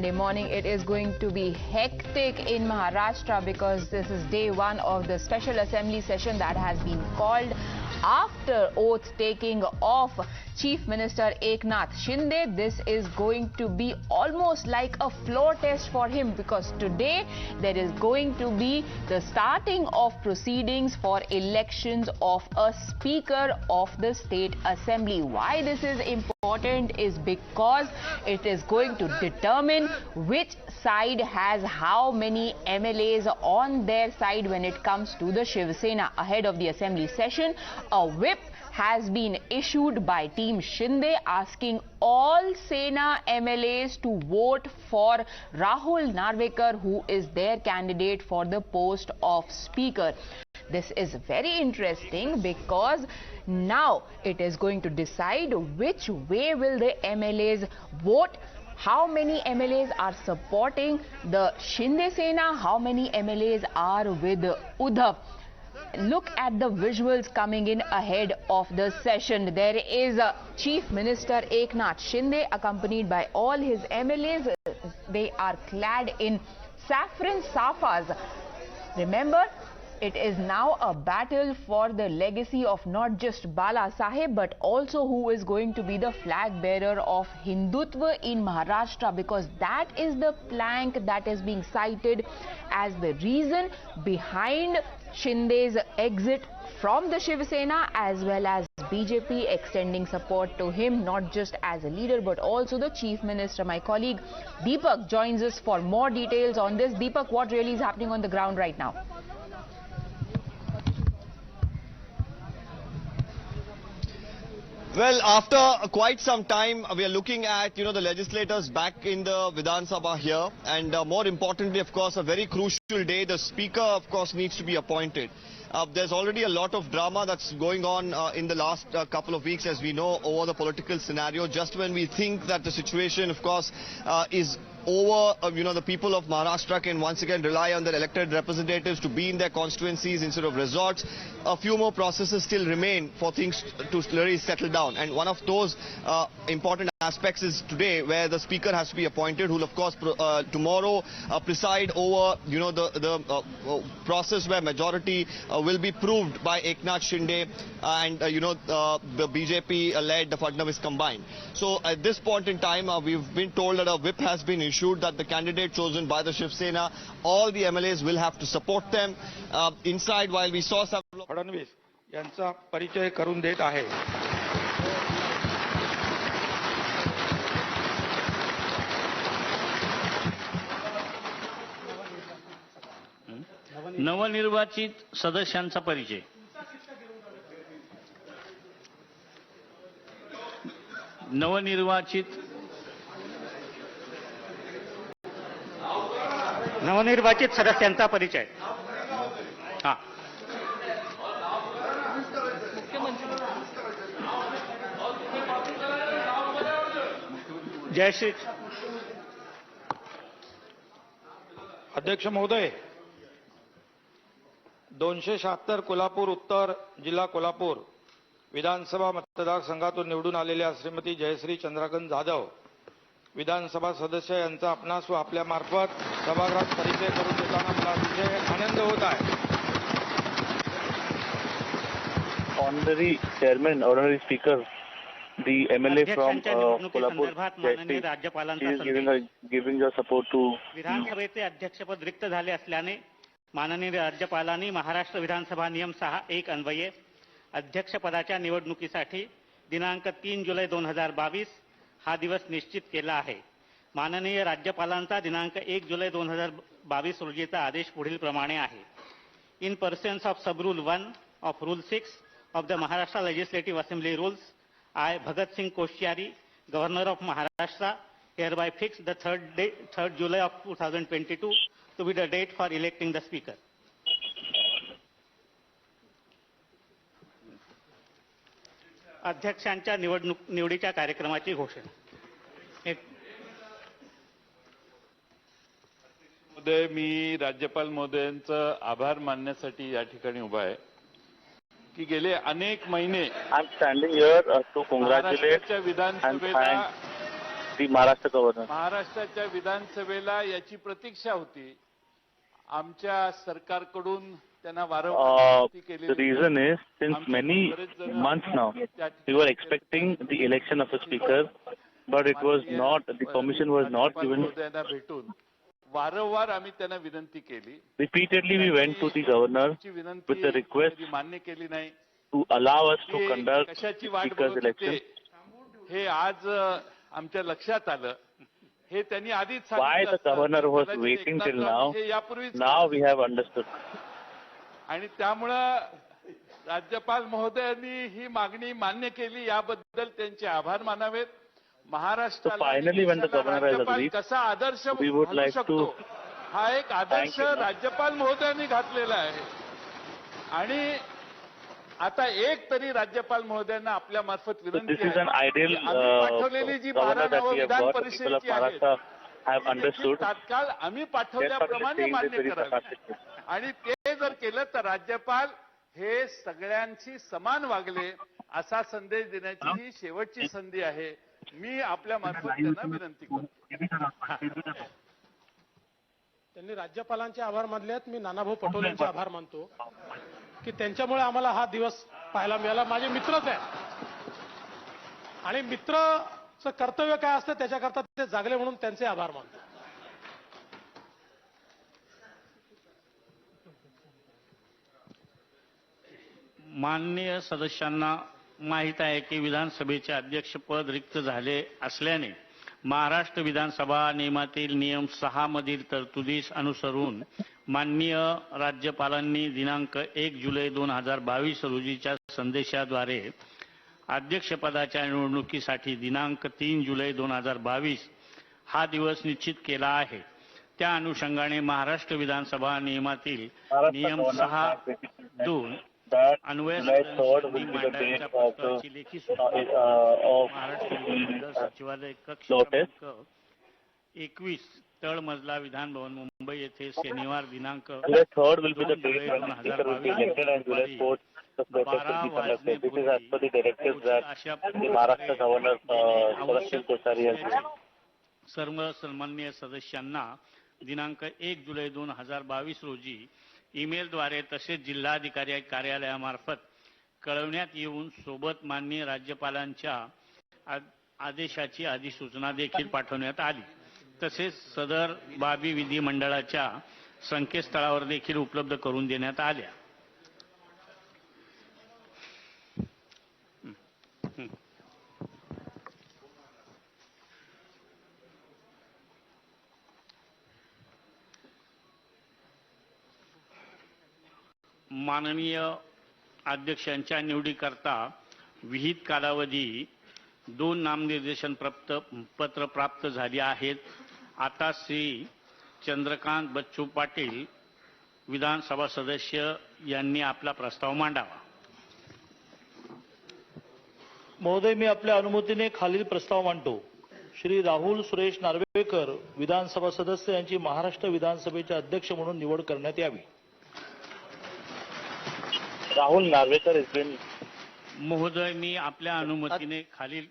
Monday morning. It is going to be hectic in Maharashtra because this is day one of the special assembly session that has been called after oath taking of Chief Minister Eknath Shinde. This is going to be almost like a floor test for him because today there is going to be the starting of proceedings for elections of a Speaker of the State Assembly. Why this is important is because it is going to determine which side has how many MLAs on their side when it comes to the Shiv Sena. Ahead of the assembly session, a whip has been issued by Team Shinde asking all Sena MLAs to vote for Rahul Narvekar, who is their candidate for the post of Speaker. This is very interesting because now it is going to decide which way will the MLAs vote. How many MLAs are supporting the Shinde Sena? How many MLAs are with Uddhav? Look at the visuals coming in ahead of the session. There is Chief Minister Eknath Shinde accompanied by all his MLAs. They are clad in saffron safas. Remember, it is now a battle for the legacy of not just Bala Saheb but also who is going to be the flag bearer of Hindutva in Maharashtra, because that is the plank that is being cited as the reason behind Shinde's exit from the Shiv Sena, as well as BJP extending support to him, not just as a leader but also the Chief Minister. My colleague Deepak joins us for more details on this. Deepak, what really is happening on the ground right now? Well, after quite some time, we are looking at, the legislators back in the Vidhan Sabha here. And more importantly, of course, a very crucial day. The Speaker, of course, needs to be appointed. There's already a lot of drama that's going on in the last couple of weeks, as we know, over the political scenario. Just when we think that the situation, of course, is over, the people of Mahrahstra can once again rely on their elected representatives to be in their constituencies instead of resorts. A few more processes still remain for things to really settle down. And one of those important aspects is today, where the Speaker has to be appointed, who will, of course, tomorrow preside over, the process where majority will be proved by Eknath Shinde and, the BJP-led Fadnavis combined. So at this point in time, we've been told that a whip has been issued that the candidate chosen by the Shiv Sena, all the MLAs will have to support them. Inside, while we saw several... Fadnavis यांचा परिचय करून देत आहे. नवनिर्वाचित सदस्यांचा परिचय. नवनिर्वाचित सदस्यांचा परिचय. हां. जयश्री. अध्यक्ष महोदय, 276 कोल्हापूर उत्तर जिल्हा कोल्हापूर विधानसभा मतदारसंघातून निवडून आलेल्या श्रीमती जयश्री चंद्रकांत जाधव विधानसभा सदस्य यांचा आपणास व आपल्या मार्फत सभागृहात परिचय करून देताना मला अतिशय आनंद होत आहे. Honorary Chairman, Honorary Speaker, the MLA from Kolhapur, is giving your support to विधानसभेचे अध्यक्षपद रिक्त झाले असल्याने माननीय राज्यपालांनी महाराष्ट्र विधानसभा नियम 6(1) अन्वये अध्यक्षपदाच्या निवडणुकीसाठी दिनांक 3 जुलै 2022 हा दिवस निश्चित केला आहे. माननीय राज्यपालांचा दिनांक 1 जुलै 2022 रोजीचा आदेश पुढील प्रमाणे आहे. In persons of sub rule 1 of rule 6 of the Maharashtra legislative assembly rules, I, Bhagat Singh Koshyari, Governor of Maharashtra, hereby fix the 3rd July of 2022 to be the date for electing the Speaker. अध्यक्षांच्या निवडीच्या कार्यक्रमाची घोषणा. महोदय, मी राज्यपाल महोदयांचा आभार मानण्यासाठी या ठिकाणी उभा आहे की गेले अनेक महिने I'm standing here to congratulate विधानसभेला the Maharashtra governor. महाराष्ट्राच्या विधानसभेला याची प्रतीक्षा होती. आमच्या सरकारकडून त्यांना वारंवार The reason is, since many months now, we were expecting the election of a speaker, but it was not, the permission was not given. भेटून वारंवार आम्ही त्यांना विनंती केली. Repeatedly we went to the governor with the request मान्य केली नाही. to allow us to conduct कशाची वाट speaker's बघत election. होते हे आज आमच्या लक्षात आलं. हे त्यांनी आधीच Why the governor was waiting till now, now we have understood. आणि त्यामुळं राज्यपाल महोदयांनी ही मागणी मान्य केली, याबद्दल त्यांचे आभार मानावेत. महाराष्ट्राला finally when the governor has agreed, कसा आदर्श we would like शकतो to हा एक आदर्श राज्यपाल महोदयांनी घातलेला आहे. आणि आता एक तरी राज्यपाल महोदयांना आपल्या मार्फत विनंती this is an ideal पाठवलेली जी governor 12 that we have विधान got. The people of परिषदेची आहेत Maharashtra have understood. तात्काळ आम्ही पाठवल्याप्रमाणे मान्य करावे. आणि ते जर केलं तर राज्यपाल हे सगळ्यांशी समान वागले असा संदेश देण्याची ही शेवटची संधी आहे. मी आपल्या मार्फत त्यांना विनंती करतो. त्यांनी राज्यपालांचे आभार मानले आहेत. मी नानाभाऊ पटोले यांचे आभार मानतो की त्यांच्यामुळे आम्हाला हा दिवस पाहायला मिळाला. माझे मित्रच आहे आणि मित्रचं कर्तव्य काय असतं त्याच्याकरता ते जागले म्हणून त्यांचे आभार मानतो. माननीय सदस्यांना माहित आहे की विधानसभेचे अध्यक्षपद रिक्त झाले असल्याने महाराष्ट्र विधानसभा नियमातील नियम 6 मधील तरतुदीस अनुसरून माननीय राज्यपालांनी दिनांक 1 जुलै 2022 रोजीच्या संदेशाद्वारे अध्यक्षपदाच्या निवडणुकीसाठी दिनांक 3 जुलै 2022 हा दिवस निश्चित केला आहे. त्या अनुषंगाने महाराष्ट्र विधानसभा नियमातील नियम 6(2) अन्वय मांडण्याच्या पत्राची लेखी महाराष्ट्र विधानमंडळ सचिवालय कक्ष क्रमांक 21 तळमजला विधान भवन मुंबई येथे शनिवार दिनांक 3rd will be the date when the speaker will be elected and July 4th the protest will be conducted. This is as per the directives that the Maharashtra governor Shiv Sena has given. सर्व सन्माननीय सदस्यांना दिनांक 1 जुलै 2022 रोजी ईमेलद्वारे तसेच जिल्हाधिकारी कार्यालयामार्फत कळवण्यात येऊन सोबत माननीय राज्यपालांच्या आदेशाची अधिसूचना देखील पाठवण्यात आली. तसेच सदर बाबी विधिमंडळाच्या संकेतस्थळावर देखील उपलब्ध करून देण्यात आल्या. माननीय अध्यक्षांच्या निवडीकरता विहित कालावधी 2 नामनिर्देशन पत्र प्राप्त झाली आहेत. आता श्री चंद्रकांत बच्चू पाटील विधानसभा सदस्य यांनी आपला प्रस्ताव मांडावा. महोदय, मी आपल्या अनुमतीने खालील प्रस्ताव मांडतो. श्री राहुल सुरेश नार्वेकर विधानसभा सदस्य यांची महाराष्ट्र विधानसभेचे अध्यक्ष म्हणून निवड करण्यात यावी. Rahul Narvekar has been. महोदय, मी आपल्या अनुमतीने खालील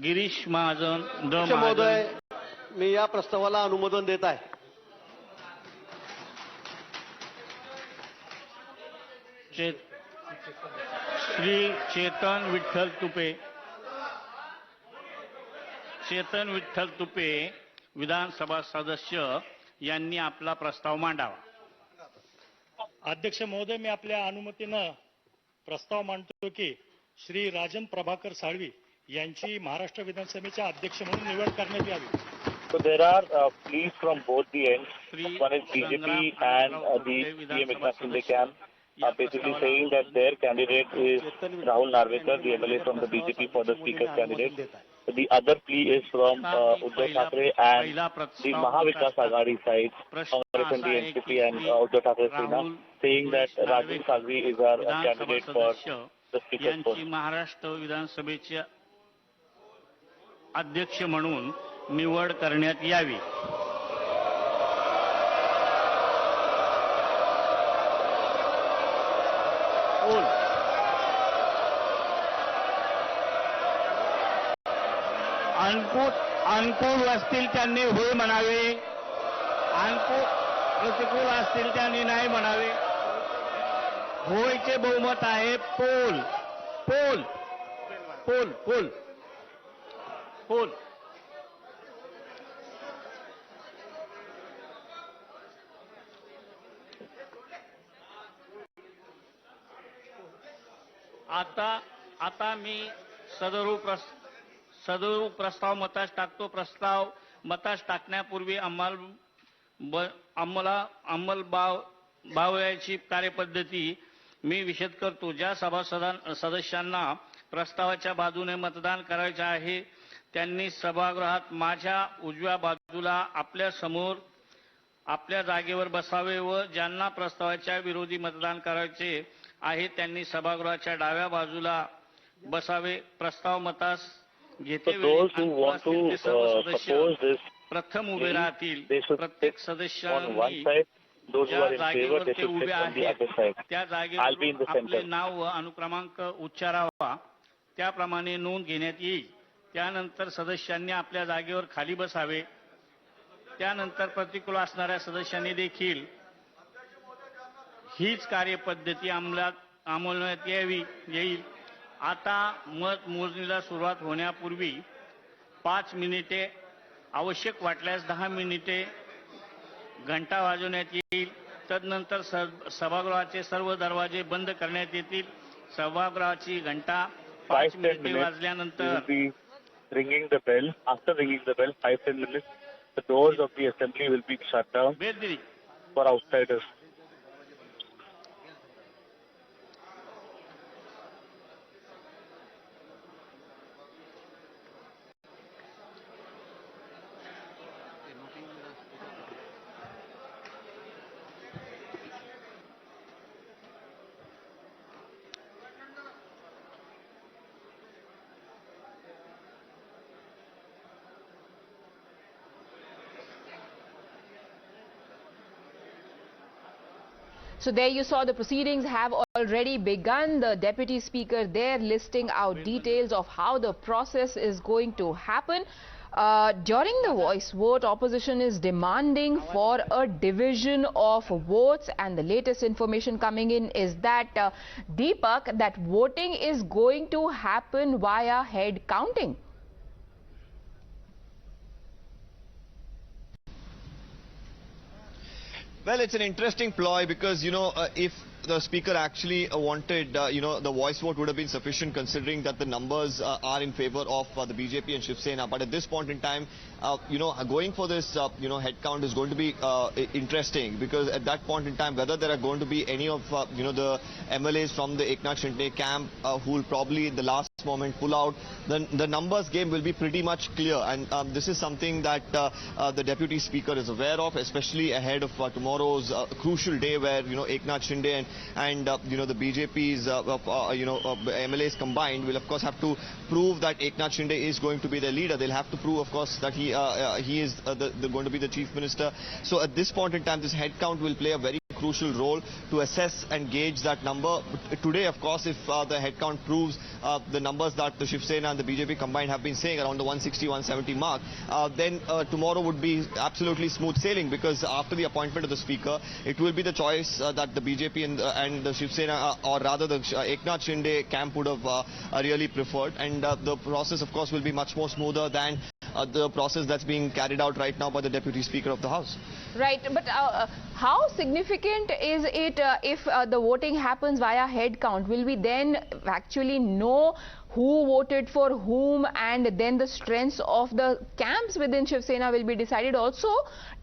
गिरीश महाजन महोदय, मी या प्रस्तावाला अनुमोदन देत आहे. श्री चेतन विठ्ठल तुपे विधानसभा सदस्य यांनी आपला प्रस्ताव मांडावा. अध्यक्ष महोदय, मी आपल्या अनुमतीनं प्रस्ताव मांडतो की श्री राजन प्रभाकर साळवी यांची महाराष्ट्र विधानसभेच्या अध्यक्ष म्हणून निवड करण्यात यावी. So there are pleas from both the ends. One is BJP and the CM Eknath Shinde camp basically saying that their candidate is Rahul Narvekar, the MLA from the BJP for the speaker candidate. The other plea is from Uddhav Thackeray and the Mahavikas Aghadi side, Congress and the NCP and Uddhav Thackeray Sena, saying that Rajan Salvi is our candidate for the speaker post. Maharashtra विधानसभेचे अध्यक्ष म्हणून निवड करण्यात यावी. अनुकूल असतील त्यांनी होय म्हणावे, प्रतिकूल असतील त्यांनी नाही म्हणावे. होयचे बहुमत आहे. Poll poll poll poll poll. आता मी सदरू प्रस्ताव मतास टाकतो. प्रस्ताव मतास टाकण्यापूर्वी अंमलबजावणीची कार्यपद्धती मी विशद करतो. ज्या सदस्यांना प्रस्तावाच्या बाजूने मतदान करायचे आहे त्यांनी सभागृहात माझ्या उजव्या बाजूला आपल्या समोर आपल्या जागेवर बसावे व ज्यांना प्रस्तावाच्या विरोधी मतदान करायचे आहे त्यांनी सभागृहाच्या डाव्या बाजूला बसावे. प्रस्ताव मतास घेतेवेळी सर्व सदस्य प्रथम उभे राहतील. प्रत्येक सदस्यांनी ज्या जागेवर ते उभे आहेत त्या जागेवर आपले नाव व अनुक्रमांक उच्चारावा त्याप्रमाणे नोंद घेण्यात येईल. त्यानंतर सदस्यांनी आपल्या जागेवर खाली बसावे. त्यानंतर प्रतिकूल असणाऱ्या सदस्यांनी देखील हीच कार्यपद्धती अंमलात येईल. आता मत मोजणीला सुरुवात होण्यापूर्वी 5 मिनिटे, आवश्यक वाटल्यास 10 मिनिटे घंटा वाजवण्यात येईल. तदनंतर सभागृहाचे सर्व दरवाजे बंद करण्यात येतील. सभागृहाची घंटा 5 मिनिटे वाजल्यानंतर ringing the bell. After ringing the bell, 5-10 minutes, the doors of the assembly will be shut down for outsiders. So there you saw the proceedings have already begun. The Deputy Speaker there listing out details of how the process is going to happen. During the voice vote, opposition is demanding for a division of votes, and the latest information coming in is that Deepak, that voting is going to happen via head counting. Well, it's an interesting ploy because, if the speaker actually wanted, the voice vote would have been sufficient considering that the numbers are in favor of the BJP and Shiv Sena. But at this point in time, going for this, head count is going to be interesting because at that point in time, whether there are going to be any of, the MLAs from the Eknath Shinde camp who will probably in the last moment pull out, then the numbers game will be pretty much clear. And this is something that the Deputy Speaker is aware of, especially ahead of tomorrow's crucial day where, Eknath Shinde and the BJP's, MLAs combined will of course have to prove that Eknath Shinde is going to be the leader. They'll have to prove, of course, that he is going to be the Chief Minister. So at this point in time, this head count will play a very crucial role to assess and gauge that number. Today, of course, if the head count proves the numbers that the Shiv Sena and the BJP combined have been saying around the 160-170 mark, then tomorrow would be absolutely smooth sailing because after the appointment of the Speaker, it will be the choice that the BJP and the Shiv Sena, or rather the Eknath Shinde camp would have really preferred. And the process, of course, will be much more smoother than the process that's being carried out right now by the Deputy Speaker of the House. Right, but how significant is it if the voting happens via head count? Will we then actually know who voted for whom, and then the strengths of the camps within Shiv Sena will be decided? Also,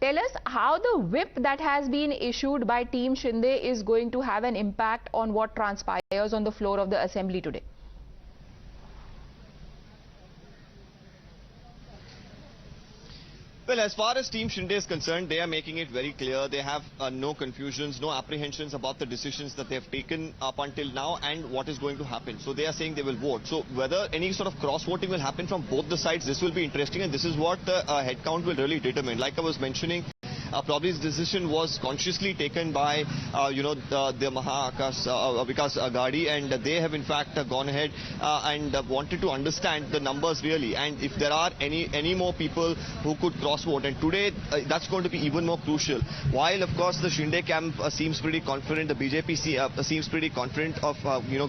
tell us how the whip that has been issued by Team Shinde is going to have an impact on what transpires on the floor of the assembly today. Well, as far as Team Shinde is concerned, they are making it very clear. They have no confusions, no apprehensions about the decisions that they have taken up until now and what is going to happen. So they are saying they will vote. So whether any sort of cross-voting will happen from both the sides, this will be interesting, and this is what the head count will really determine. Like I was mentioning, probably this decision was consciously taken by the Vikas Agadi, and they have in fact gone ahead and wanted to understand the numbers really, and if there are any more people who could cross vote. And today that's going to be even more crucial. While of course the Shinde camp seems pretty confident, the BJP seems pretty confident of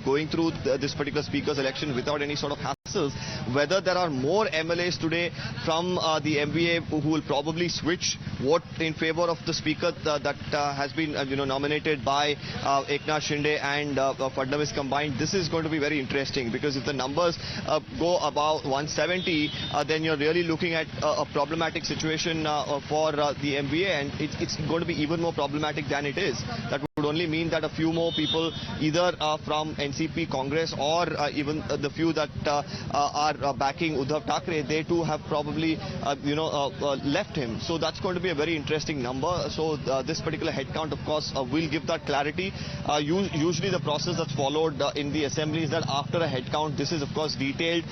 going through this particular speaker's election without any sort of hassles, whether there are more MLAs today from the MVA who will probably switch vote in favor of the speaker that has been nominated by Eknath Shinde and Fadnavis combined. This is going to be very interesting, because if the numbers go about 170, then you're really looking at a problematic situation for the MVA, and it's going to be even more problematic than it is. That would only mean that a few more people, either from NCP, Congress, or even the few that are backing Uddhav Thackeray, they too have probably left him. So that's going to be a very interesting number. So this particular head count, of course, will give that clarity. Usually the process that's followed in the assembly is that after a head count, this is of course detailed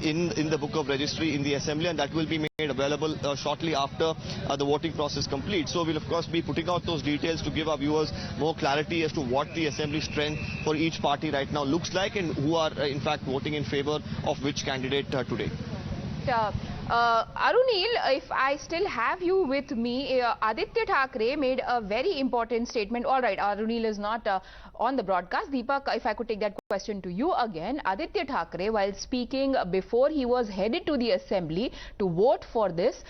in the book of registry in the assembly, and that will be made available shortly after the voting process completes. So we'll of course be putting out those details to give our viewers more clarity as to what the assembly strength for each party right now looks like, and who are in fact voting in favor of which candidate today. Arunil, if I still have you with me, Aditya Thackeray made a very important statement. All right, Arunil is not on the broadcast. Deepak, if I could take that question to you again. Aditya Thackeray, while speaking before he was headed to the assembly to vote for this,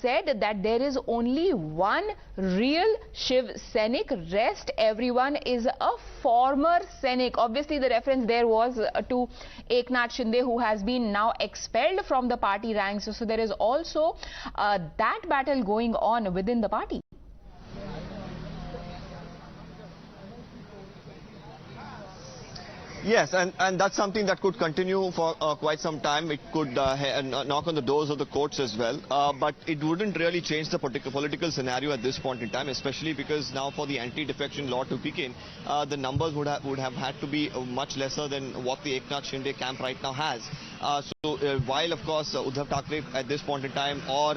said that there is only one real Shiv Sainik. Rest everyone is a former Sainik. Obviously, the reference there was to Eknath Shinde, who has been now expelled from the party ranks. So there is also that battle going on within the party. Yes, and that's something that could continue for quite some time. It could knock on the doors of the courts as well, but it wouldn't really change the political scenario at this point in time, especially because now for the anti-defection law to kick in, the numbers would have had to be much lesser than what the Eknath Shinde camp right now has. While of course Uddhav Thackeray at this point in time, or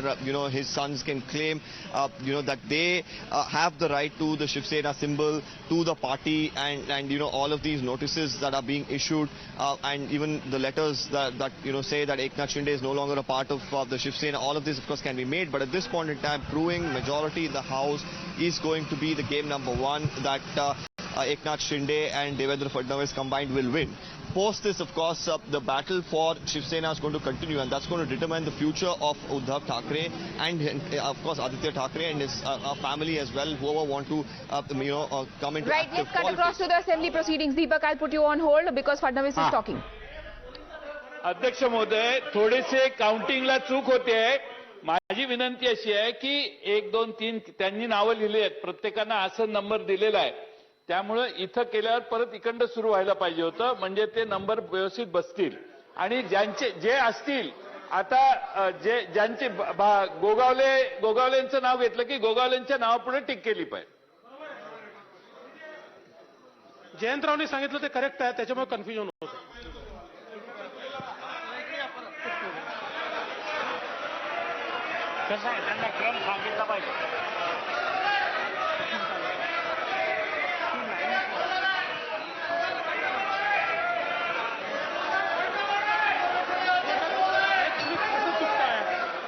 his sons can claim that they have the right to the Shiv Sena symbol, to the party, and all of these notices that are being issued, and even the letters that say that Eknath Shinde is no longer a part of the Shiv Sena, all of this of course can be made. But at this point in time, proving majority in the House is going to be the game number one that Eknath Shinde and Devendra Fadnavis combined will win. Post this, of course, the battle for Shiv Sena is going to continue, and that's going to determine the future of Uddhav Thackeray and of course Aditya Thackeray and his family as well, whoever want to come into right. Let's cut across to the assembly proceedings. Deepak, I'll put you on hold because Fadnavis is talking. अध्यक्ष महोदय, थोडेसे काउंटिंगला चूक होते. माझी विनंती अशी आहे की 1 2 3 त्यांनी नावं लिहिली आहेत, प्रत्येकांना असं नंबर दिलेला आहे. त्यामुळे इथं केल्यावर परत इकडं सुरू व्हायला पाहिजे होतं, म्हणजे ते नंबर व्यवस्थित बसतील. आणि जे असतील आता ज्यांचे गोगावलेंचं नाव घेतलं की गोगावलेंच्या नावापुढे टिक केली पाहिजे. जयंतरावनी सांगितलं ते करेक्ट आहे, त्याच्यामुळे कन्फ्युजन होतं. कसं आहे, त्यांना क्रम सांगितला पाहिजे.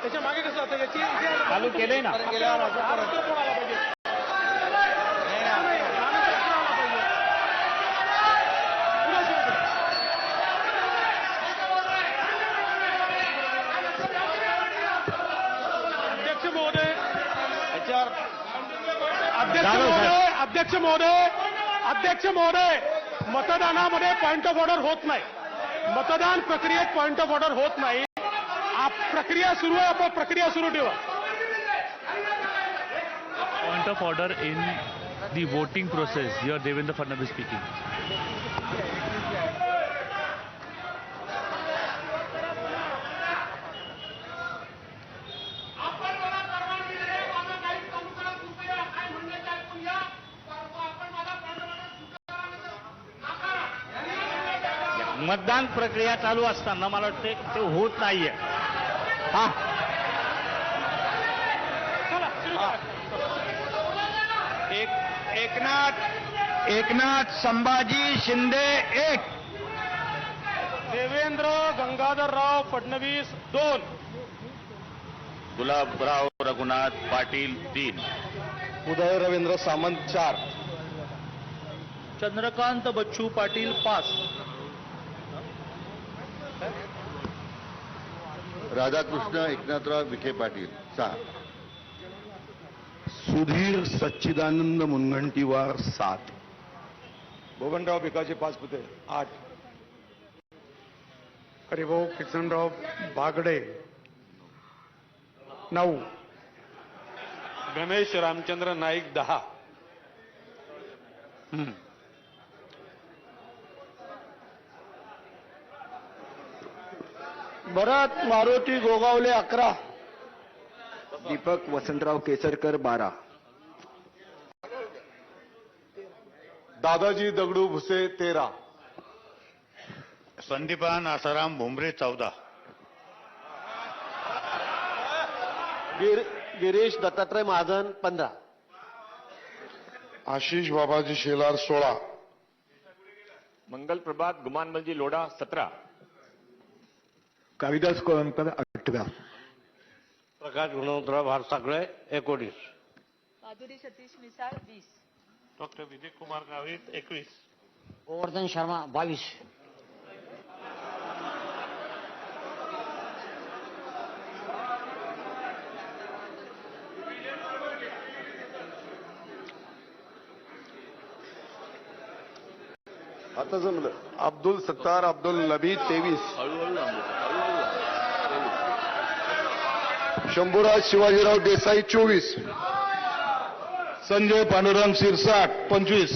त्याच्या मागे कसं होतं, याची चालू केलंय ना. अध्यक्ष महोदय, मतदानामध्ये पॉइंट ऑफ ऑर्डर होत नाही. मतदान प्रक्रियेत पॉइंट ऑफ ऑर्डर होत नाही. प्रक्रिया सुरू आहे, आपण प्रक्रिया सुरू ठेवा. Point of order in the voting process. Here Devendra Fadnavis speaking. मतदान प्रक्रिया चालू असताना मला वाटते ते होत नाहीये. एकनाथ संभाजी शिंदे 1, देवेंद्र गंगाधरराव फडणवीस 2, गुलाबराव रघुनाथ पाटील 3, उदय रवींद्र सामंत 4, चंद्रकांत बच्चू पाटील 5, राधाकृष्ण एकनाथराव विखे पाटील 6, सुधीर सच्चिदानंद मुनगंटीवार 7, बबनराव भिकाजी पाचपुते 8, हरिभाऊ किसनराव बागडे 9, गणेश रामचंद्र नाईक 10, भरत मारुती गोगावले 11, दीपक वसंतराव केसरकर 12, दादाजी दगडू भुसे 13, संदीपान आसाराम भुमरे 14, गिरीश दत्तात्रय महाजन 15, आशिष बाबाजी शेलार 16, मंगल प्रभात गुमानमलजी लोढा 17, कालिदास कोळंबकर 18, प्रकाश गुणवंतराव भारसागळे 19, माधुरी सतीश मिसाळ 20, डॉक्टर विजय कुमार गावित 21, गोवर्धन शर्मा 22, आता जमलं. अब्दुल सत्तार अब्दुल नबी 23, शंभूराज शिवाजीराव देसाई 24, संजय पांडुरंग शिरसाट 25,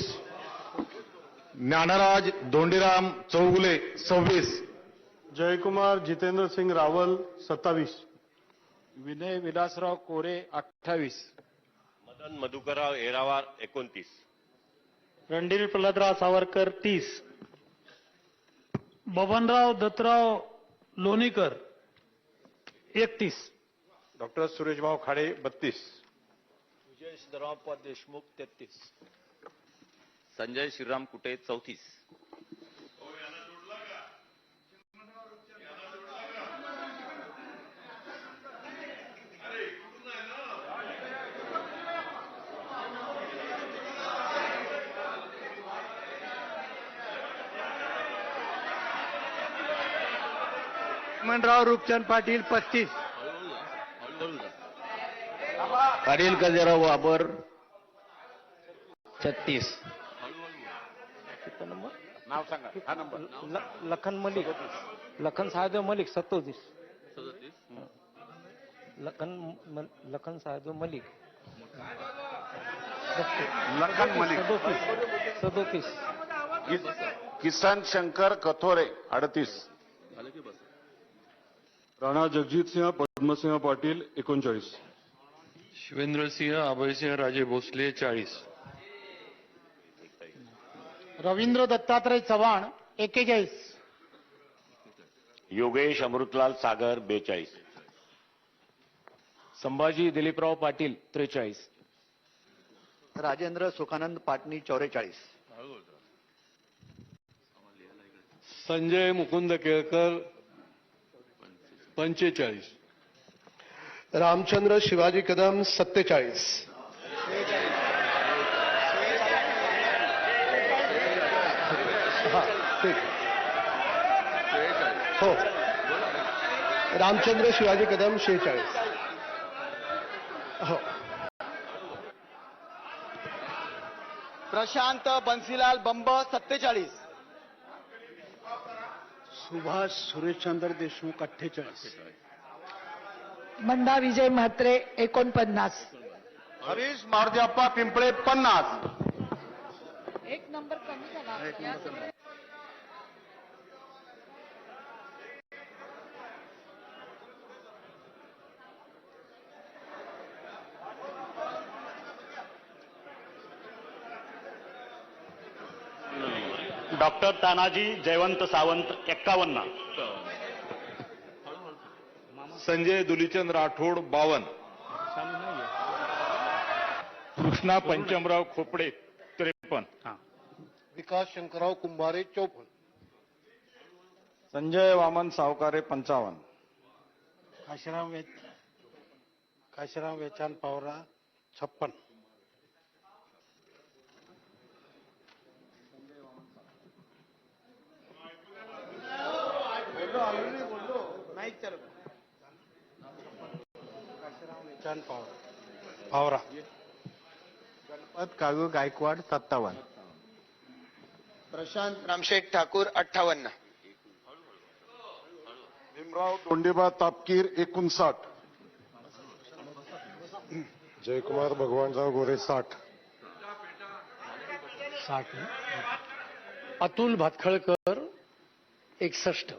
ज्ञानराज धोंडीराम चौगुले 26, जयकुमार जितेंद्र सिंग रावल 27, विनय विलासराव कोरे 28, मदन मधुकरराव येरावार 29, रणधीर प्रल्हादराव सावरकर 30, बबनराव दत्तराव लोणीकर 31, डॉक्टर सुरेशभाऊ खाडे 32, विजय सिद्धरामप्पा देशमुख 33, संजय श्रीराम कुटे 34, मनराव रूपचंद पाटील 35, अनिल गजेराव बाबर 36, नाव सांगा हा नंबर. लखन मलिक, लखन साहेब मलिक 37, लखन साहेब मलिक लखन मलिक 37, किसन शंकर कथोरे 38, राणा जगजित सिंह पद्मसिंह पाटील 39, शिवेंद्र सिंह अभयसिंह राजे भोसले 40, रवींद्र दत्तात्रय चव्हाण 41, योगेश अमृतलाल सागर 42, संभाजी दिलीपराव पाटील 43, राजेंद्र सुखानंद पाटणी 44, संजय मुकुंद केळकर 45, रामचंद्र शिवाजी कदम 47, हो, रामचंद्र शिवाजी कदम 46, हो, प्रशांत बन्सीलाल बंब 47, सुभाष सुरेशचंद्र देशमुख 48, मंदा विजय म्हात्रे 49, हरीश मारुतीप्पा पिंपळे 50, एक नंबर कमी झाला. डॉक्टर तानाजी जयवंत सावंत 51, संजय दुलीचंद राठोड 52, कृष्णा पंचमराव खोपडे 53. विकास शंकरराव कुंभारे 54. संजय वामन सावकारे 55. काशीराम वेचान पवारा 56. पवारा. गणपत काळू गायकवाड 57. प्रशांत रामशेठ ठाकूर 58. भीमराव दोंडेबा तापकीर 59. जयकुमार भगवानराव गोरे 60. अतुल भातखळकर 61.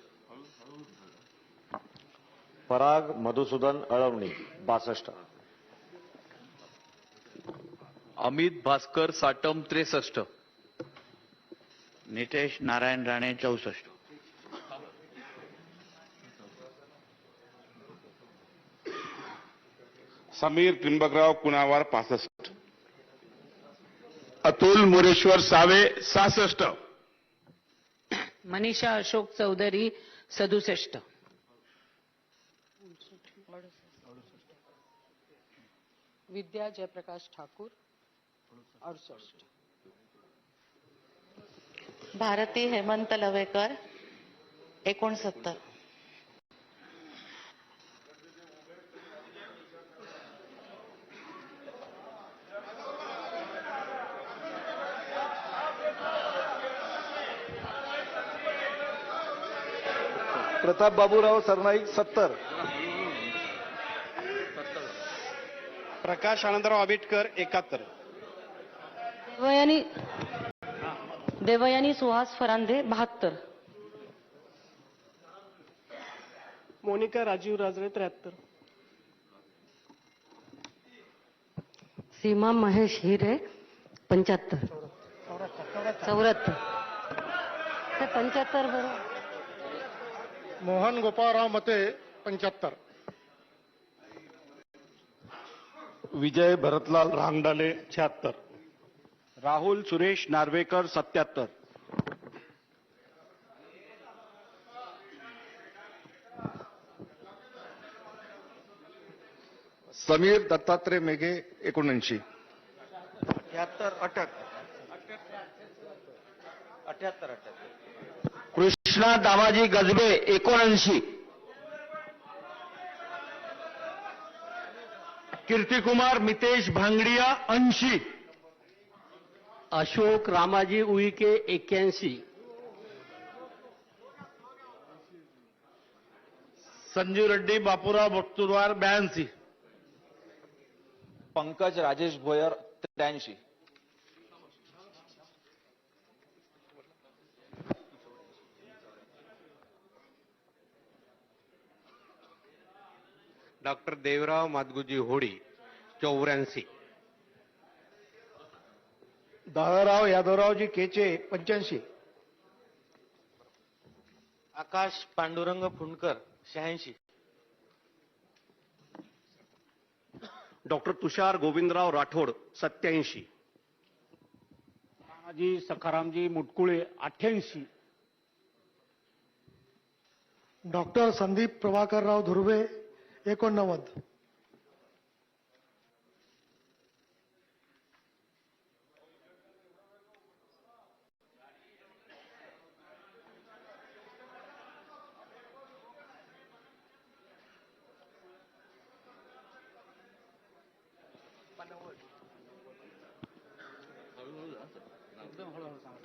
पराग मधुसूदन अळवणी 62. अमित भास्कर साटम 63. नितेश नारायण राणे 64. समीर त्रिंबकराव कुणावार 65. अतुल मोरेश्वर सावे 66. मनीषा अशोक चौधरी 67. विद्या जयप्रकाश ठाकूर 68. भारती हेमंत लवेकर 69. प्रताप बाबूराव सरनाईक 70. प्रकाश आनंदराव आबिटकर 71. देवयानी सुहास फरांदे 72. मोनिका राजीव राजळे 73. सीमा महेश हिरे 75. 74. 75 बरोबर. मोहन गोपाळराव मते 75. विजय भरतलाल रांगडाले 76. राहुल सुरेश नार्वेकर 77. समीर दत्तात्रय मेघे 79. 78. कृष्णा दामाजी गजबे 79. Kirtikumar Mitesh Bhangadia 80. Ashok Ramaji Uike 81. Sanjeev Reddy Bapurao बट्टुरवार 82. Pankaj Rajesh Bhoyar 83. Doctor Devrao Madguji Hodi 84. Daharao Yadavraoji Keche 85. Akash Pandurang Fundkar 86. Doctor Tushar Govindrao Rathod 87. Ramaji Sakharamji Mutkule 88. Doctor Sandeep Prabhakarrao Dhurve 89.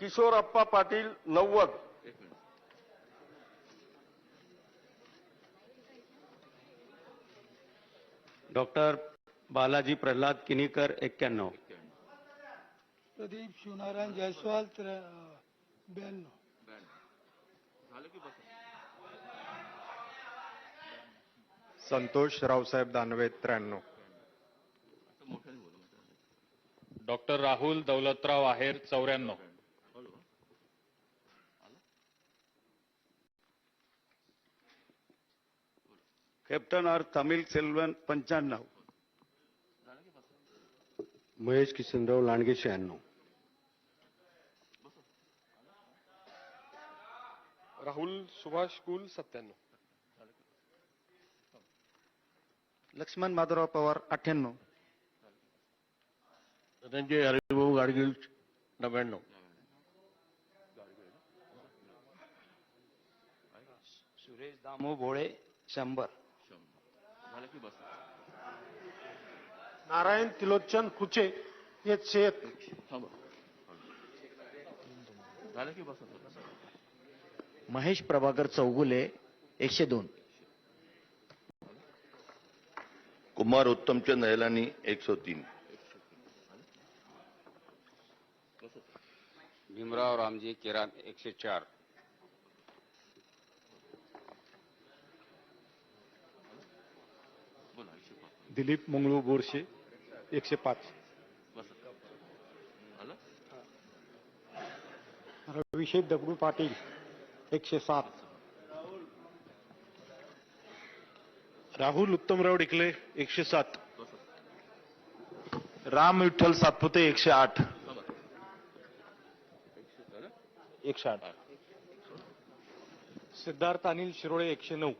Kishorappa Patil 90. Doctor Balaji Pralhad Kinikar 91. Pradeep Shivnarayan Jaiswal 92. Santosh Raosaheb Danve 93. Doctor Rahul Daulatrao Aher 94. Captain R Tamil Selvan 95. Mahesh Kishanrao Landge 96. Rahul Subhash Kul 97. Laxman Madhavrao Pawar 98. Dhananjay Haribhau Gadgil 99. Suresh दामो भोळे 100. नारायण तिलोचन कुचे 101. महेश प्रभाकर चौगुले 102. कुमार उत्तमचंद नैलानी 103. भीमराव रामजी केरान 104. दिलीप मंगळू बोरशे 105. रविशेख दगडू पाटील 107. राहुल उत्तमराव डिकले 107. राम विठ्ठल सातपुते 108. 108. सिद्धार्थ अनिल शिरोळे 109.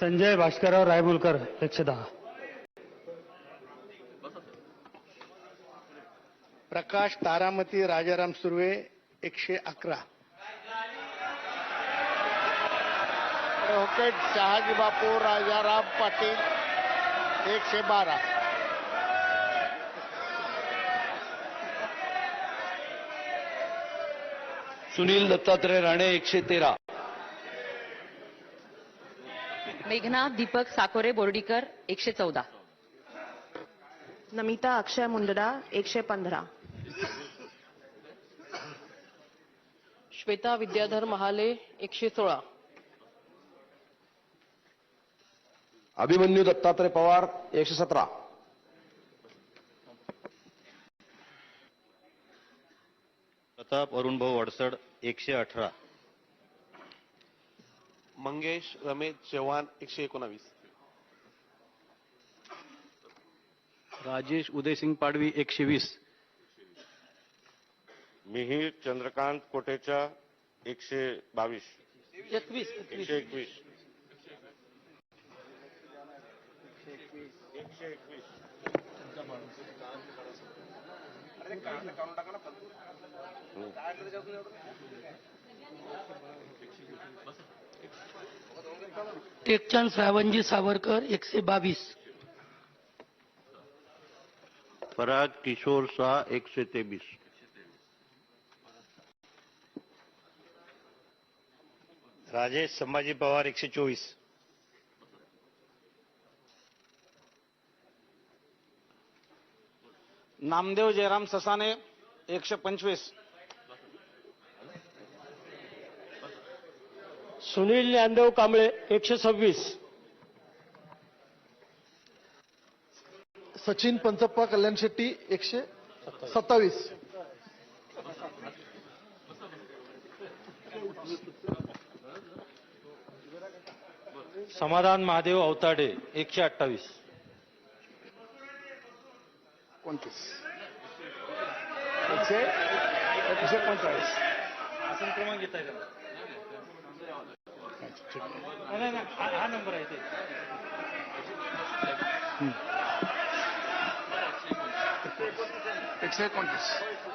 संजय भास्करराव रायबुलकर 110. प्रकाश तारामती राजाराम सुर्वे 111. रॉकेट शहाजी बापू राजाराम पाटील 112. सुनील दत्तात्रय राणे 113. मेघना दीपक साकोरे बोर्डीकर 114. नमिता अक्षय मुंदडा 115. श्वेता विद्याधर महाले 116. अभिमन्यू दत्तात्रय पवार 117. प्रताप अरुणभाऊ अडसड 118. मंगेश रमेश चव्हाण 119. राजेश उदयसिंग पाडवी 120. मिहिर चंद्रकांत कोटेचा 122. 121. टेकचंद श्रावणजी सावरकर 122. पराग किशोर शाह 123. राजेश संभाजी पवार 124. नामदेव जयराम ससाने 125. सुनील ज्ञानदेव कांबळे 126. सचिन पंचप्पा कल्याण शेट्टी 127. समाधान महादेव अवताडे 128. 29. 145. आसन क्रमांक घेता येईल नाही हा नंबर आहे ते 129.